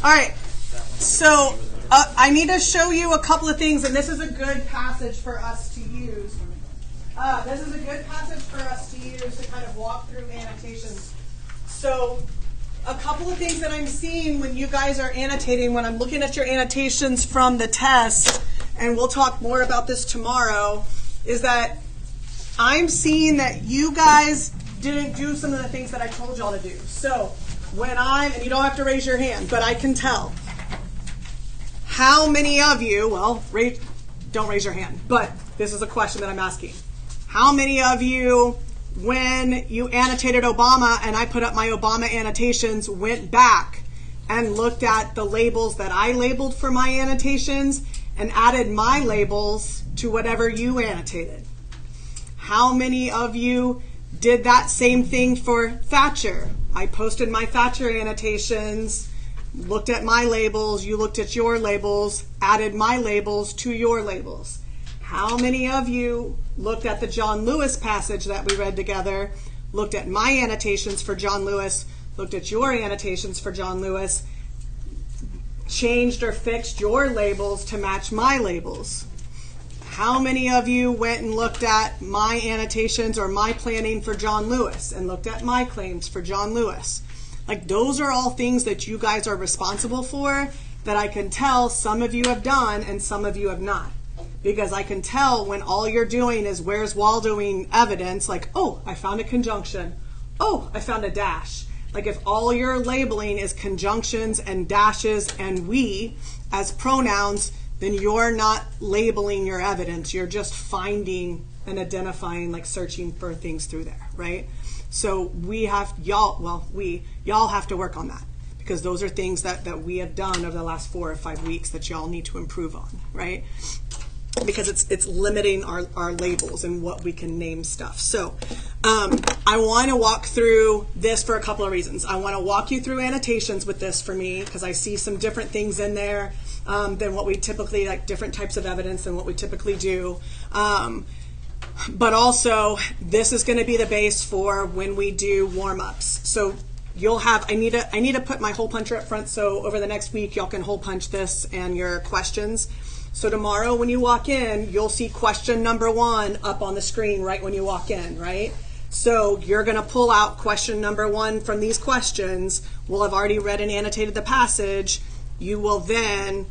All right. So I need to show you a couple of things, and this is a good passage for us to use. This is a good passage for us to use to kind of walk through annotations. So a couple of things that I'm seeing when you guys are annotating, when I'm looking at your annotations from the test, and we'll talk more about this tomorrow, is that I'm seeing that you guys didn't do some of the things that I told y'all to do. So when and you don't have to raise your hand, but I can tell. How many of you, don't raise your hand, but this is a question that I'm asking. How many of you, when you annotated Obama and I put up my Obama annotations, went back and looked at the labels that I labeled for my annotations and added my labels to whatever you annotated? How many of you did that same thing for Thatcher? I posted my Thatcher annotations, looked at my labels, you looked at your labels, added my labels to your labels. How many of you looked at the John Lewis passage that we read together, looked at my annotations for John Lewis, looked at your annotations for John Lewis, changed or fixed your labels to match my labels? How many of you went and looked at my annotations or my planning for John Lewis and looked at my claims for John Lewis? Like, those are all things that you guys are responsible for that I can tell some of you have done and some of you have not. Because I can tell when all you're doing is where's Waldoing evidence, like, oh, I found a conjunction. Oh, I found a dash. Like, if all you're labeling is conjunctions and dashes and we as pronouns, then you're not labeling your evidence. You're just finding and identifying, like searching for things through there, right? So y'all have to work on that, because those are things that we have done over the last 4 or 5 weeks that y'all need to improve on, right? Because it's limiting our labels and what we can name stuff. So I want to walk through this for a couple of reasons. I want to walk you through annotations with this for me, because I see some different things in there than what we typically, like different types of evidence than what we typically do. But also, this is going to be the base for when we do warm-ups. So you'll have, I need to put my hole puncher up front, so over the next week y'all can hole punch this and your questions. So tomorrow when you walk in, you'll see question number 1 up on the screen right when you walk in, right? So you're going to pull out question number 1 from these questions. We'll have already read and annotated the passage. You will then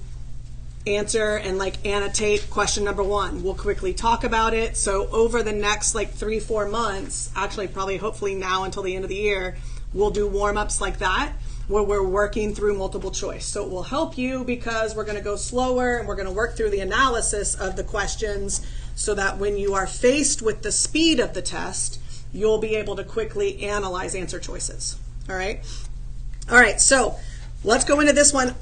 answer and annotate question number 1. We'll quickly talk about it. So over the next 3-4 months, actually probably hopefully now until the end of the year, we'll do warm-ups like that where we're working through multiple choice. So it will help you because we're going to go slower and we're going to work through the analysis of the questions so that when you are faced with the speed of the test, you'll be able to quickly analyze answer choices. All right? All right, so let's go into this one.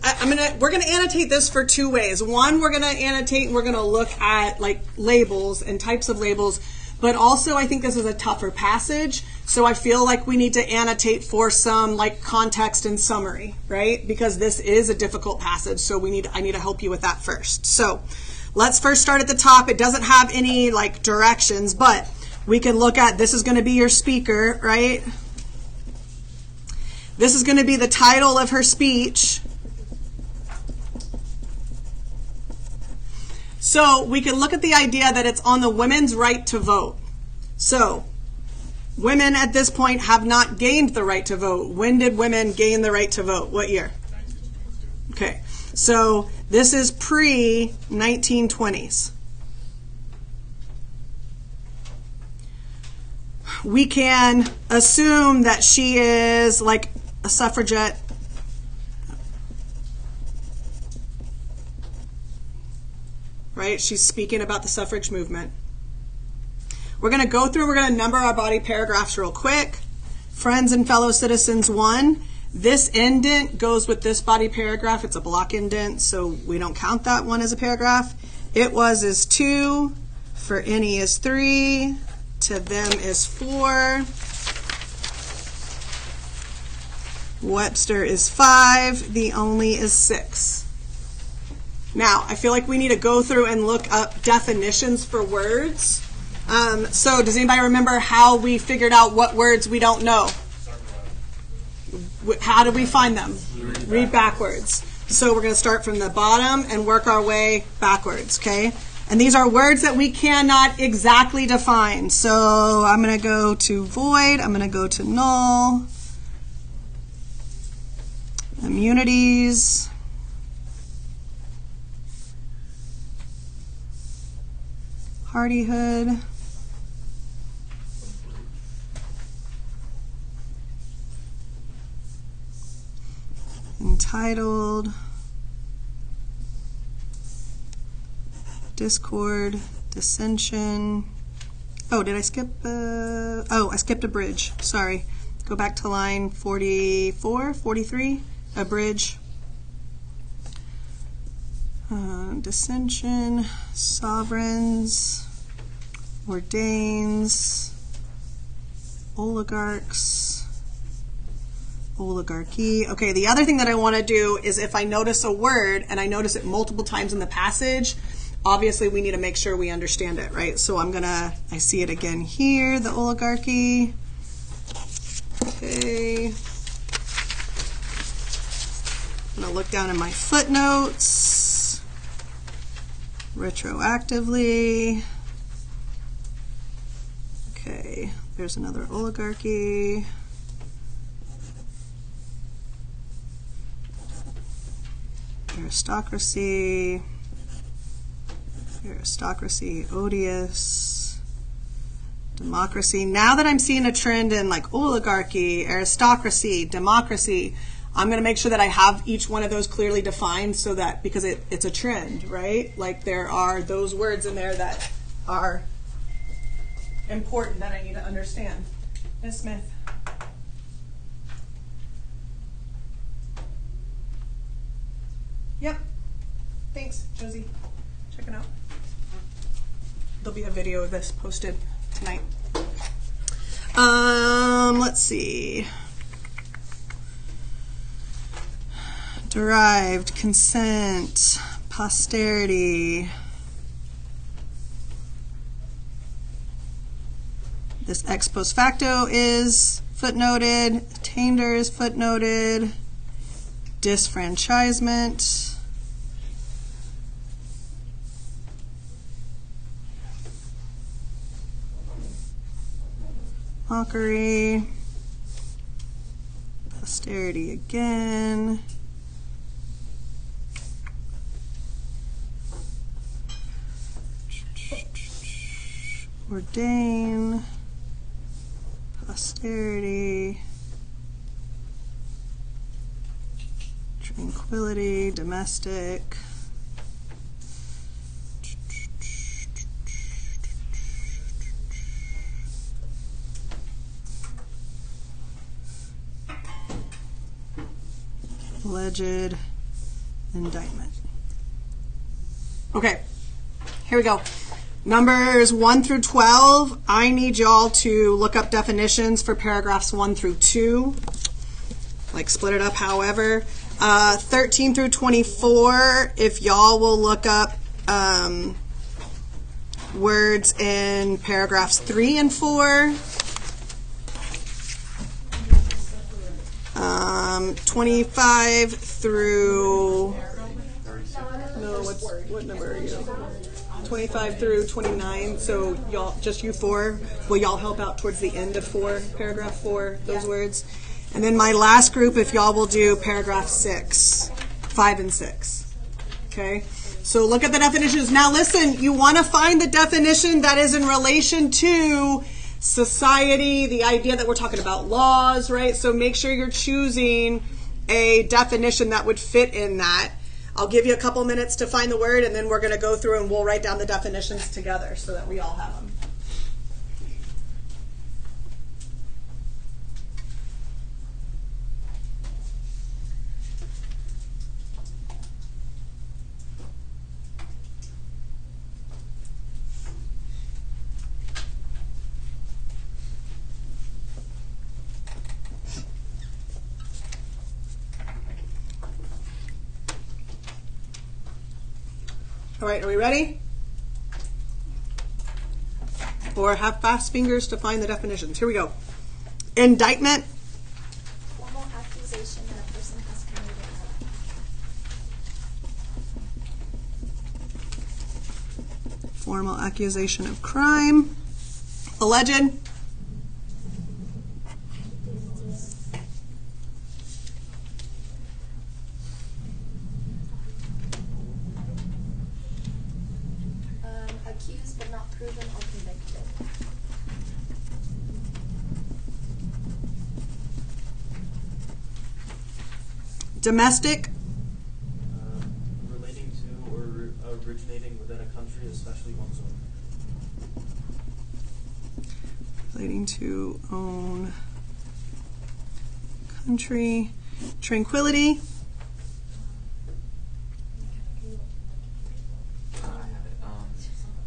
We're going to annotate this for 2 ways. One, we're going to annotate and we're going to look at labels and types of labels, but also I think this is a tougher passage, so I feel like we need to annotate for some context and summary, right? Because this is a difficult passage, so I need to help you with that first. So let's first start at the top. It doesn't have any directions, but we can look at, this is going to be your speaker, right? This is going to be the title of her speech. So we can look at the idea that it's on the women's right to vote. So women at this point have not gained the right to vote. When did women gain the right to vote? What year? 1922. Okay. So this is pre-1920s. We can assume that she is a suffragette. Right? She's speaking about the suffrage movement. We're going to go through, we're going to number our body paragraphs real quick. Friends and fellow citizens 1. This indent goes with this body paragraph. It's a block indent, so we don't count that one as a paragraph. It was is 2. For any is 3. To them is 4. Webster is 5. The only is 6. Now, I feel like we need to go through and look up definitions for words. So does anybody remember how we figured out what words we don't know? How do we find them? Read backwards. So we're going to start from the bottom and work our way backwards, okay? And these are words that we cannot exactly define. So I'm going to go to void. I'm going to go to null. Immunities. Hardihood. Entitled. Discord. Dissension. Oh, did I skip? I skipped a bridge. Sorry. Go back to line 44, 43. A bridge. Dissension. Sovereigns. Ordains. Oligarchs. Oligarchy. Okay, the other thing that I want to do is if I notice a word and I notice it multiple times in the passage, obviously we need to make sure we understand it, right? So I see it again here, the oligarchy. Okay. I'm going to look down in my footnotes. Retroactively. Okay, there's another oligarchy. Aristocracy. Aristocracy, odious. Democracy. Now that I'm seeing a trend in like oligarchy, aristocracy, democracy, I'm going to make sure that I have each one of those clearly defined so that, because it's a trend, right? Like there are those words in there that are important that I need to understand. Ms. Smith. Yep. Thanks, Josie. Check it out. There'll be a video of this posted tonight. Let's see. Derived, consent, posterity. This ex post facto is footnoted. Attainder is footnoted. Disfranchisement. Mockery. Posterity again. Ordain. Posterity. Tranquility. Domestic. Alleged indictment. Okay, here we go. Numbers 1 through 12. I need y'all to look up definitions for paragraphs 1 through 2. Like split it up however. 13 through 24, if y'all will look up words in paragraphs 3 and 4. 25 through, no, what number are you? 25 through 29, so y'all, just you four, will y'all help out towards the end of 4, paragraph 4, those words? And then my last group, if y'all will do paragraph 6, 5 and 6. Okay? So look at the definitions. Now listen, you want to find the definition that is in relation to society, the idea that we're talking about laws, right? So make sure you're choosing a definition that would fit in that. I'll give you a couple minutes to find the word, and then we're going to go through and we'll write down the definitions together so that we all have them. All right, are we ready? Or have fast fingers to find the definitions. Here we go. Indictment. Formal accusation formal accusation of crime. Alleged. Accused but not proven or convicted. Domestic. Relating to or originating within a country, especially one's own. Relating to own country. Tranquility. I have it.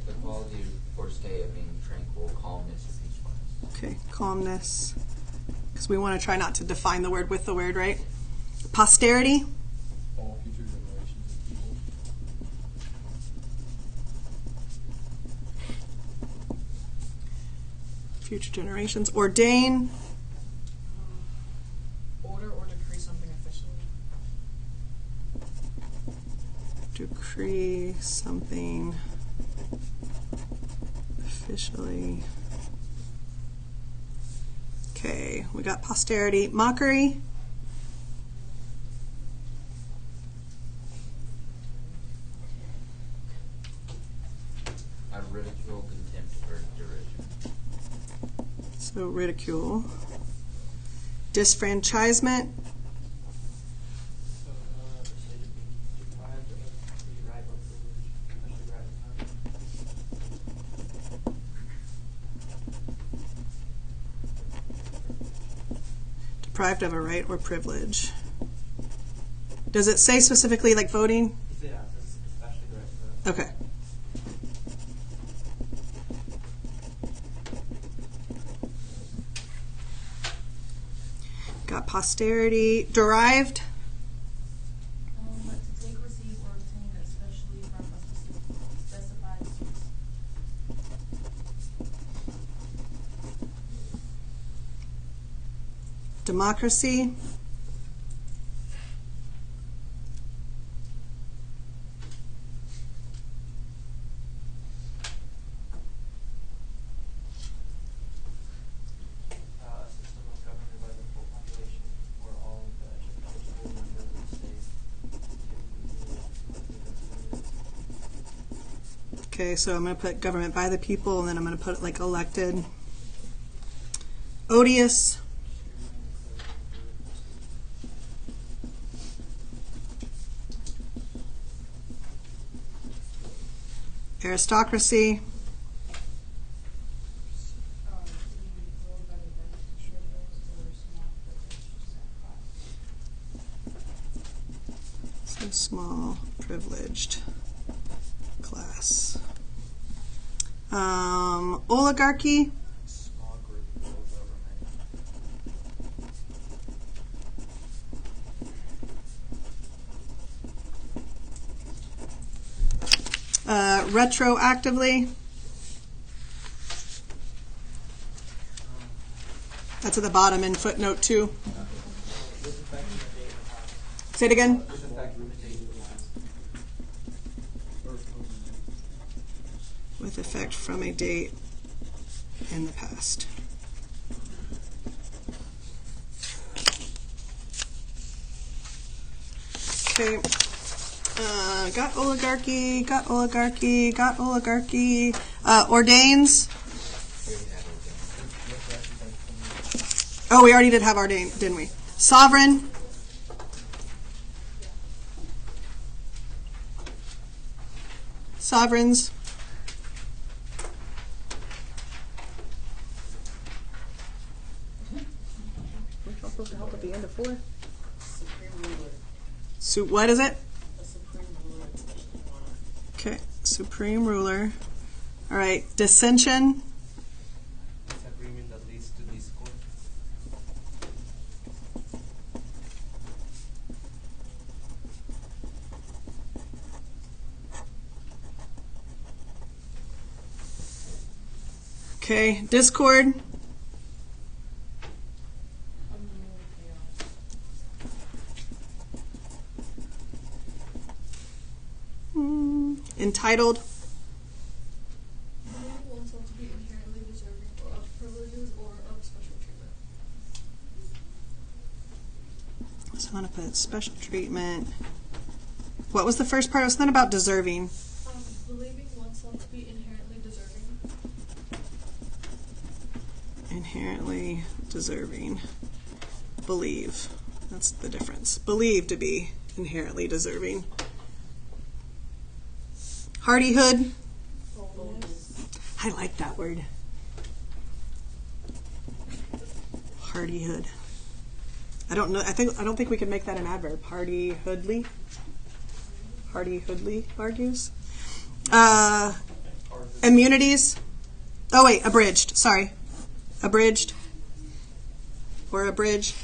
The quality or state of being tranquil, calmness, or peacefulness. Okay, calmness. Because we want to try not to define the word with the word, right? Posterity. All future generations of people. Future generations. Ordain. Order or decree something officially. Decree something officially. Okay, we got posterity. Mockery. Ridicule, contempt, or derision. So ridicule. Disfranchisement. The state of being deprived of the right or privilege, especially right. Deprived of a right or privilege. Does it say specifically like voting? Yeah, especially the right to vote. Okay. Got posterity. Derived. To take, receive, or obtain, especially from a specified source. Democracy. A system of government by the full population or all of the eligible members of the state. Okay, so I'm going to put government by the people, and then I'm going to put like elected. Odious. Aristocracy. To be ruled by the beneficiaries or small privileged class. So small, privileged class. Oligarchy. Small group of government. Retroactively. That's at the bottom in footnote 2. Say it again. With effect from a date in the past. Okay. Got oligarchy, got oligarchy, got oligarchy. Ordains. Oh, we already did have ordain, didn't we? Sovereign. Sovereigns. We're supposed to help at the end of 4. Supreme ruler. So what is it? A supreme ruler. Okay, supreme ruler. All right, dissension. Disagreement that leads to discord. Okay, discord. Unruly chaos. Entitled. special treatment. What was the first part? It was something about deserving. Believing oneself to be inherently deserving. Inherently deserving. Believe. That's the difference. Believe to be inherently deserving. Hardihood. I like that word. Hardihood. I don't know. I don't think we can make that an adverb. Hardihoodly. Hardihoodly argues. Immunities. Oh wait, abridged. Sorry, abridged or abridged.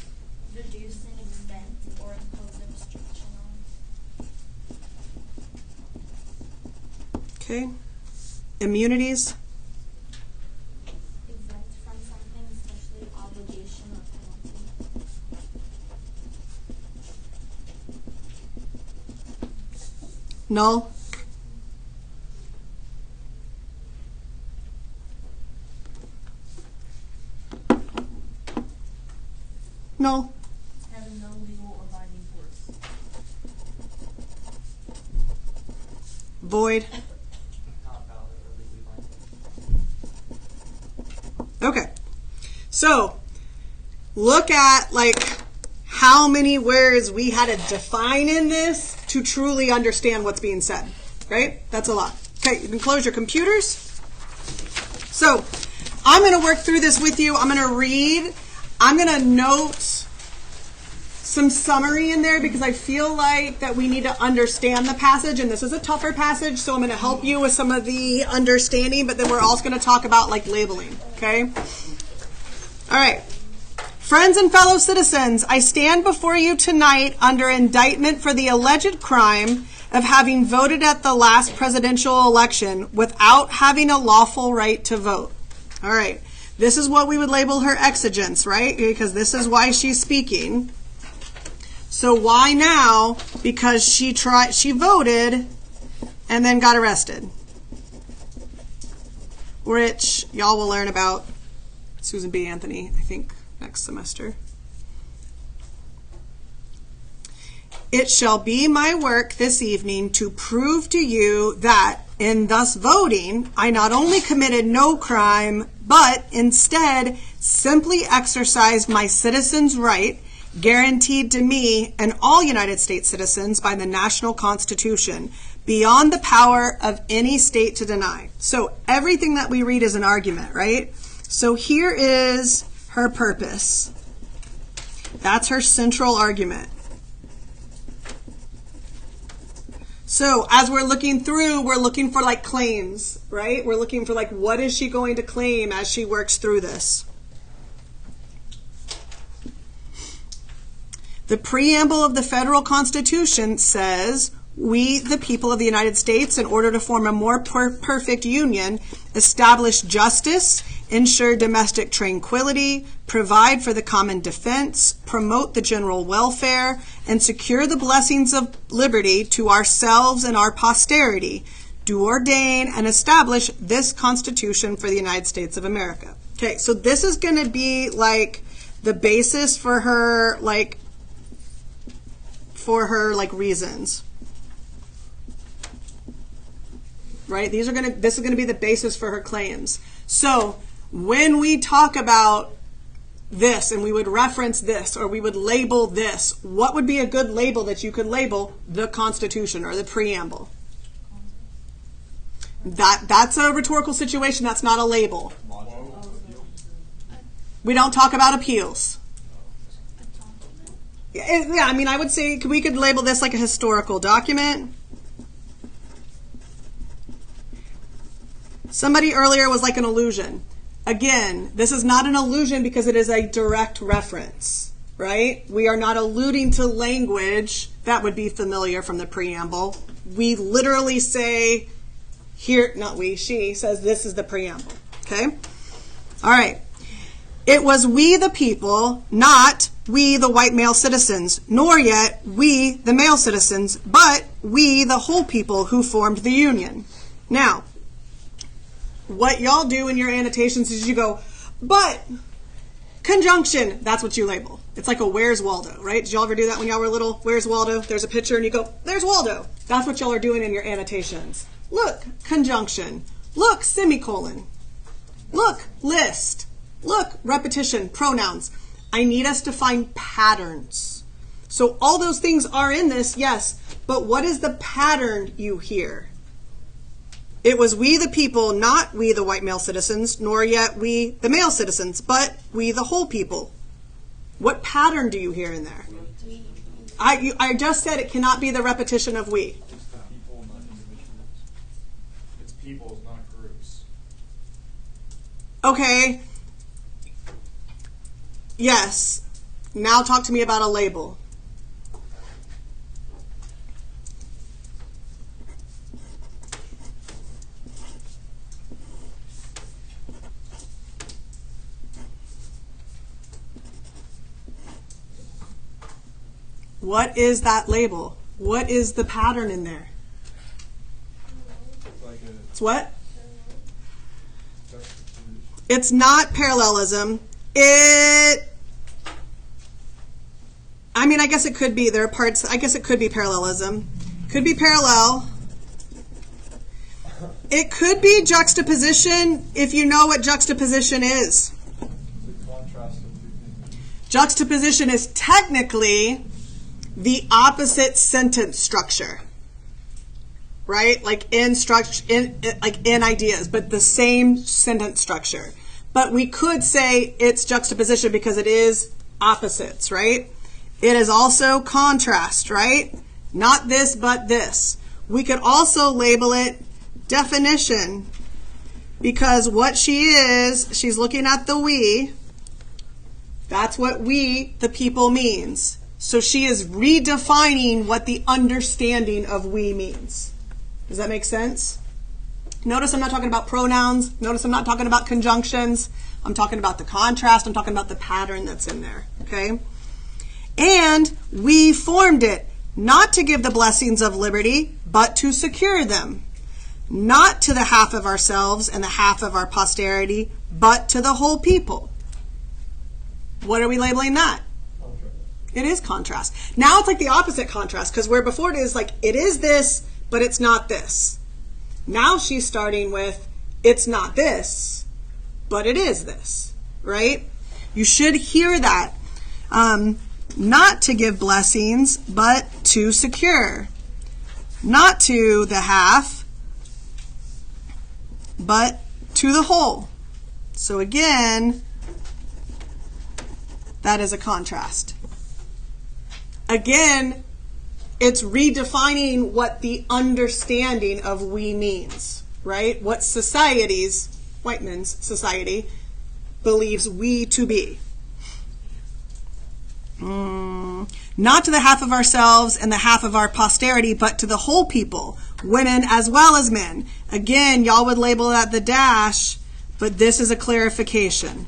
Reduce an extent or impose a restriction on. Okay. Immunities. Exempt from something, especially obligation or penalty. Null. Null. Having no legal or binding force. Void. Not valid or legally binding. Okay. So, look at like how many words we had to define in this to truly understand what's being said, right? That's a lot. Okay, you can close your computers. So, I'm going to work through this with you. I'm going to read. I'm going to note some summary in there because I feel like that we need to understand the passage, and this is a tougher passage, so I'm going to help you with some of the understanding, but then we're also going to talk about like labeling, okay? All right. Friends and fellow citizens, I stand before you tonight under indictment for the alleged crime of having voted at the last presidential election without having a lawful right to vote. All right. This is what we would label her exigence, right? Because this is why she's speaking. So why now? Because she voted and then got arrested. Which y'all will learn about Susan B. Anthony, I think, next semester. It shall be my work this evening to prove to you that in thus voting, I not only committed no crime, but instead simply exercised my citizen's right guaranteed to me and all United States citizens by the national Constitution, beyond the power of any state to deny. So everything that we read is an argument, right? So here is her purpose. That's her central argument. So as we're looking through, we're looking for like claims, right? We're looking for like what is she going to claim as she works through this. The preamble of the federal Constitution says, we, the people of the United States, in order to form a more perfect union, establish justice, ensure domestic tranquility, provide for the common defense, promote the general welfare, and secure the blessings of liberty to ourselves and our posterity, do ordain and establish this Constitution for the United States of America. Okay, so this is going to be like the basis for her, reasons. Right? This is going to be the basis for her claims. So when we talk about this and we would reference this or we would label this, what would be a good label that you could label the Constitution or the preamble? That's a rhetorical situation. That's not a label. We don't talk about appeals. Yeah, I mean, I would say we could label this like a historical document. Somebody earlier was like an allusion. Again, this is not an allusion because it is a direct reference, right? We are not alluding to language that would be familiar from the preamble. We literally say here, not we, she says this is the preamble, okay? All right. It was we the people, not we the white male citizens, nor yet we the male citizens, but we the whole people who formed the Union. Now, what y'all do in your annotations is you go, but Conjunction, that's what you label. It's like a Where's Waldo, right? Did y'all ever do that when y'all were little? Where's Waldo? There's a picture and you go, there's Waldo. That's what y'all are doing in your annotations. Look, conjunction. Look, semicolon. Look, list. Look, repetition, pronouns. I need us to find patterns. So all those things are in this, yes, but what is the pattern you hear? It was we the people, not we the white male citizens, nor yet we the male citizens, but we the whole people. What pattern do you hear in there? I just said it cannot be the repetition of we. It's the people, not individuals. It's peoples, not groups. Okay. Yes. Now talk to me about a label. What is that label? What is the pattern in there? Like a It's what? juxtaposition. It's not parallelism. I guess it could be. There are parts, I guess it could be parallelism. Could be parallel. It could be juxtaposition if you know what juxtaposition is. It's a contrast of two things. Juxtaposition is technically the opposite sentence structure. Right? Like in ideas, but the same sentence structure. But we could say it's juxtaposition because it is opposites, right? It is also contrast, right? Not this, but this. We could also label it definition because what she is, she's looking at the we. That's what we, the people, means. So she is redefining what the understanding of we means. Does that make sense? Notice I'm not talking about pronouns. Notice I'm not talking about conjunctions. I'm talking about the contrast. I'm talking about the pattern that's in there. Okay? And we formed it not to give the blessings of liberty, but to secure them. Not to the half of ourselves and the half of our posterity, but to the whole people. What are we labeling that? Contrast. It is contrast. Now it's like the opposite contrast, because where before it is like, it is this, but it's not this. Now she's starting with, it's not this, but it is this, right? You should hear that. Not to give blessings, but to secure. Not to the half, but to the whole. So again, that is a contrast. Again, it's redefining what the understanding of we means, right? What society's, white men's society, believes we to be. Not to the half of ourselves and the half of our posterity, but to the whole people, women as well as men. Again, y'all would label that the dash, but this is a clarification.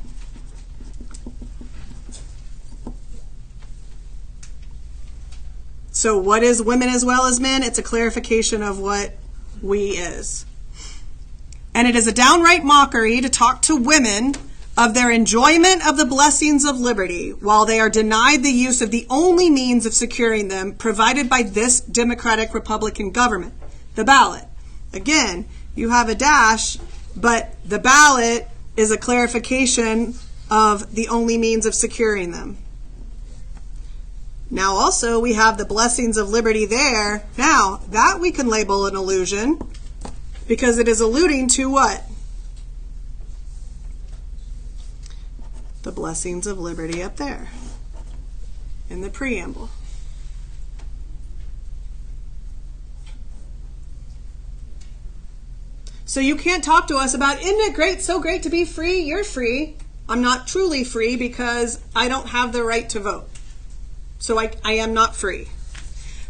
So what is women as well as men? It's a clarification of what we is. And it is a downright mockery to talk to women of their enjoyment of the blessings of liberty while they are denied the use of the only means of securing them provided by this democratic Republican government, the ballot. Again, you have a dash, but the ballot is a clarification of the only means of securing them. Now also we have the blessings of liberty there. Now that we can label an allusion because it is alluding to what? The blessings of liberty up there in the preamble. So you can't talk to us about, isn't it great, so great to be free? You're free. I'm not truly free because I don't have the right to vote. So I am not free.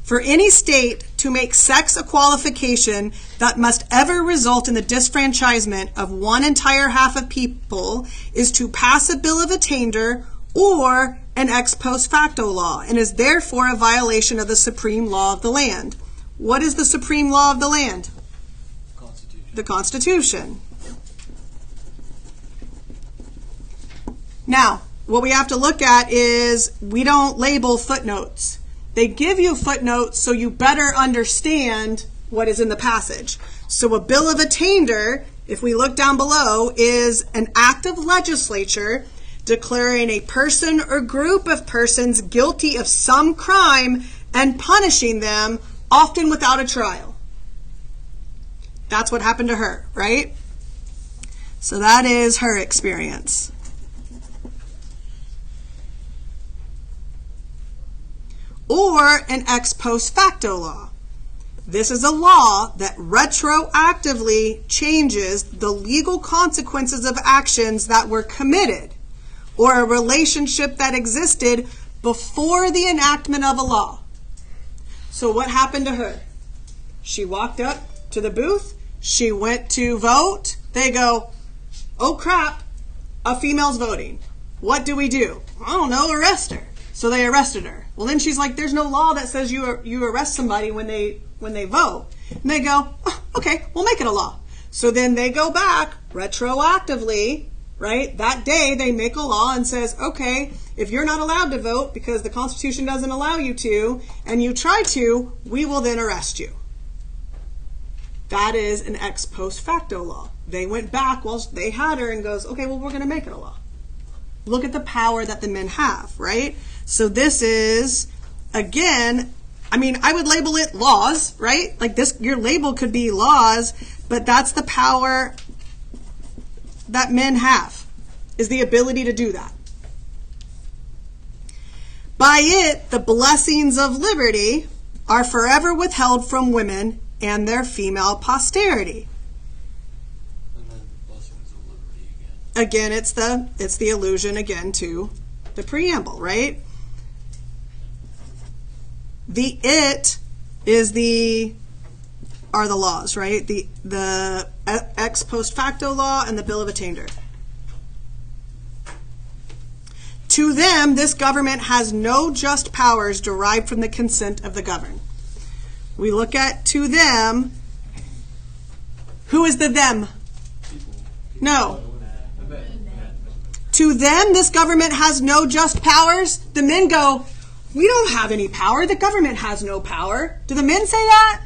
For any state to make sex a qualification that must ever result in the disfranchisement of one entire half of people is to pass a bill of attainder or an ex post facto law and is therefore a violation of the supreme law of the land. What is the supreme law of the land? Constitution. The Constitution. Now, what we have to look at is we don't label footnotes. They give you footnotes so you better understand what is in the passage. So a bill of attainder, if we look down below, is an act of legislature declaring a person or group of persons guilty of some crime and punishing them, often without a trial. That's what happened to her, right? So that is her experience. Or an ex post facto law. This is a law that retroactively changes the legal consequences of actions that were committed or a relationship that existed before the enactment of a law. So what happened to her? She walked up to the booth. She went to vote. They go, oh crap, a female's voting. What do we do? I don't know, arrest her. So they arrested her. Well, then she's like, there's no law that says you arrest somebody when they vote. And they go, oh, okay, we'll make it a law. So then they go back retroactively, right? That day they make a law and says, okay, if you're not allowed to vote because the Constitution doesn't allow you to, and you try to, we will then arrest you. That is an ex post facto law. They went back while they had her and goes, okay, well, we're going to make it a law. Look at the power that the men have, right? So this is, again, I mean, I would label it laws, right? Like this, your label could be laws, but that's the power that men have, is the ability to do that. By it, the blessings of liberty are forever withheld from women and their female posterity. And then blessings of liberty again. Again, it's the allusion again to the preamble, right? The it is are the laws, right? The ex post facto law and the bill of attainder. To them, this government has no just powers derived from the consent of the governed. We look at to them. Who is the them? No. To them, this government has no just powers. The men go, we don't have any power. The government has no power. Do the men say that?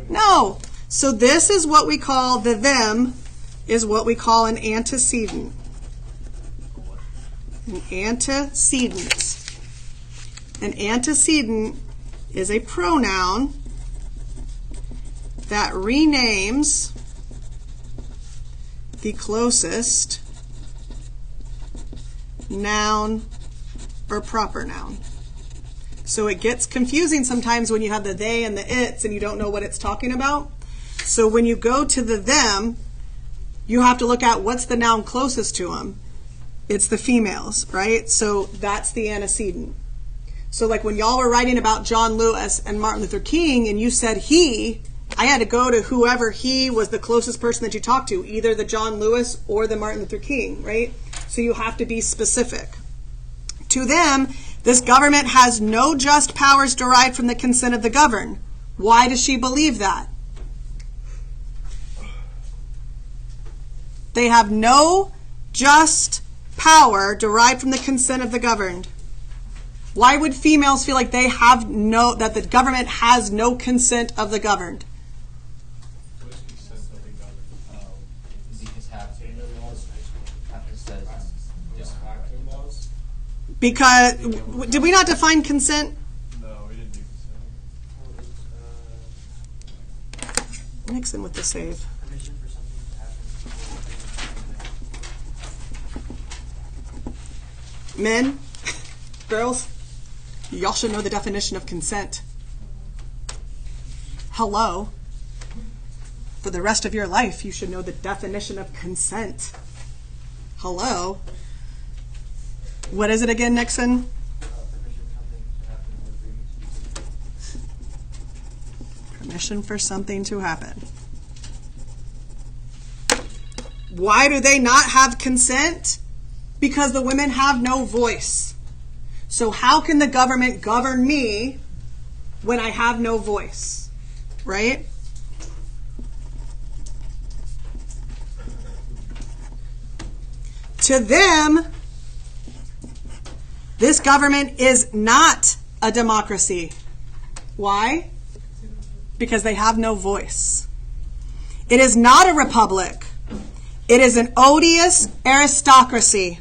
No. So this is what we call, the them is what we call an antecedent. An antecedent. An antecedent is a pronoun that renames the closest noun or proper noun. So it gets confusing sometimes when you have the they and the its and you don't know what it's talking about. So when you go to the them, you have to look at what's the noun closest to them. It's the females, right? So that's the antecedent. So like when y'all were writing about John Lewis and Martin Luther King and you said he, I had to go to whoever he was the closest person that you talked to, either the John Lewis or the Martin Luther King, right? So you have to be specific. To them, this government has no just powers derived from the consent of the governed. Why does she believe that? They have no just power derived from the consent of the governed. Why would females feel like they have that the government has no consent of the governed? Because, did we not define consent? No, we didn't do consent. Nixon with the save. Permission for something to happen. Men, girls, y'all should know the definition of consent. Hello. For the rest of your life, you should know the definition of consent. Hello. What is it again, Nixon? Permission for something to happen. Why do they not have consent? Because the women have no voice. So how can the government govern me when I have no voice? Right? To them, This government is not a democracy. Why? Because they have no voice. It is not a republic. It is an odious aristocracy,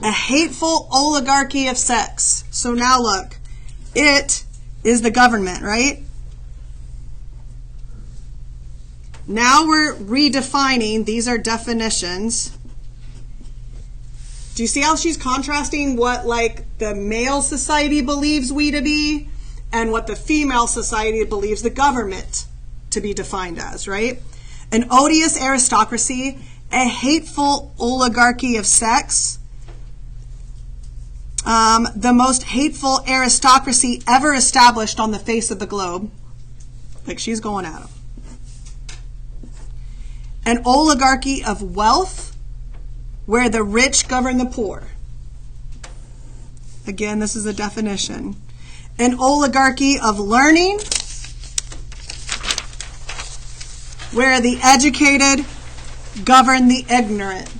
a hateful oligarchy of sex. So now look, it is the government, right? Now we're redefining. These are definitions. Do you see how she's contrasting what like the male society believes we to be and what the female society believes the government to be defined as, right? An odious aristocracy, a hateful oligarchy of sex, the most hateful aristocracy ever established on the face of the globe. Like she's going at them. An oligarchy of wealth where the rich govern the poor. Again, this is a definition. An oligarchy of learning where the educated govern the ignorant.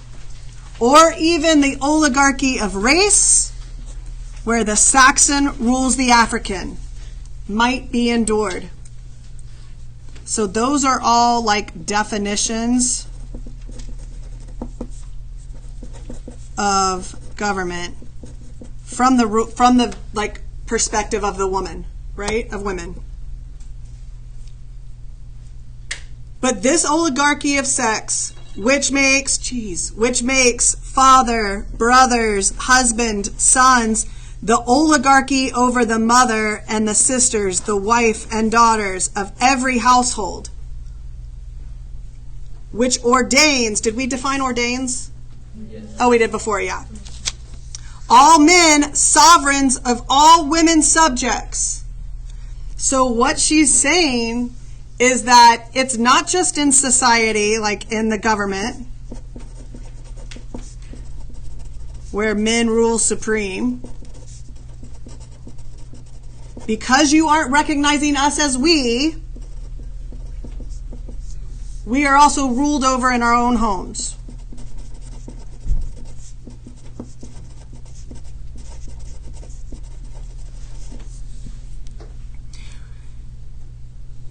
Or even the oligarchy of race where the Saxon rules the African. Might be endured. So those are all like definitions of government from the like perspective of the woman, right? Of women. But this oligarchy of sex, which makes father, brothers, husband, sons, the oligarchy over the mother and the sisters, the wife and daughters of every household, which ordains, did we define ordains? Yes. Oh, we did before, yeah. All men, sovereigns of all women subjects. So what she's saying is that it's not just in society, like in the government, where men rule supreme. Because you aren't recognizing us as we are also ruled over in our own homes.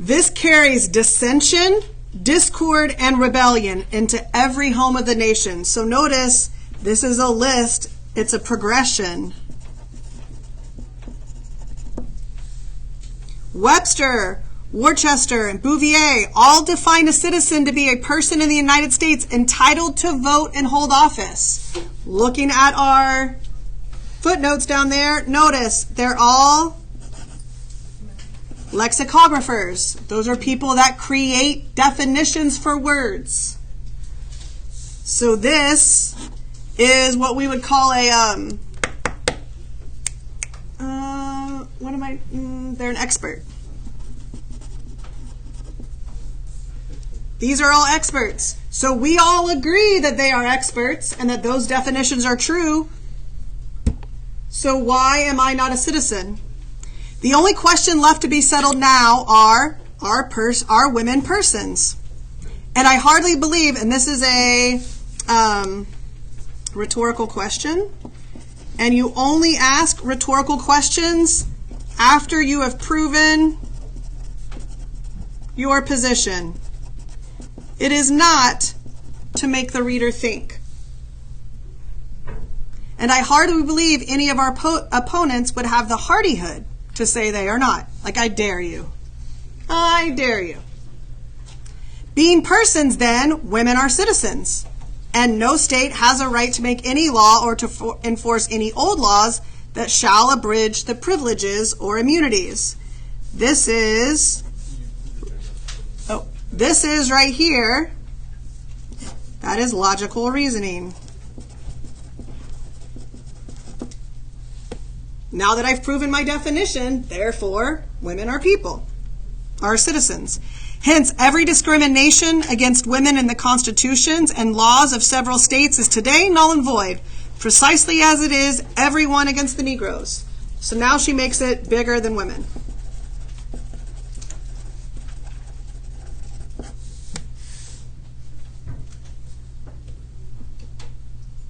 This carries dissension, discord, and rebellion into every home of the nation. So notice, this is a list. It's a progression. Webster, Worcester, and Bouvier all define a citizen to be a person in the United States entitled to vote and hold office. Looking at our footnotes down there, notice they're all lexicographers. Those are people that create definitions for words. So this is what we would call a they're an expert. These are all experts. So we all agree that they are experts and that those definitions are true. So why am I not a citizen? The only question left to be settled now are women persons? And I hardly believe, and this is a rhetorical question, and you only ask rhetorical questions after you have proven your position. It is not to make the reader think. And I hardly believe any of our opponents would have the hardihood to say they are not. Like, I dare you. I dare you. Being persons, then, women are citizens. And no state has a right to make any law or to enforce any old laws that shall abridge the privileges or immunities. This is right here. That is logical reasoning. Now that I've proven my definition, therefore, women are people, are citizens. Hence, every discrimination against women in the constitutions and laws of several states is today null and void, precisely as it is every one against the Negroes. So now she makes it bigger than women.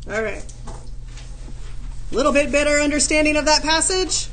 All right. Little bit better understanding of that passage?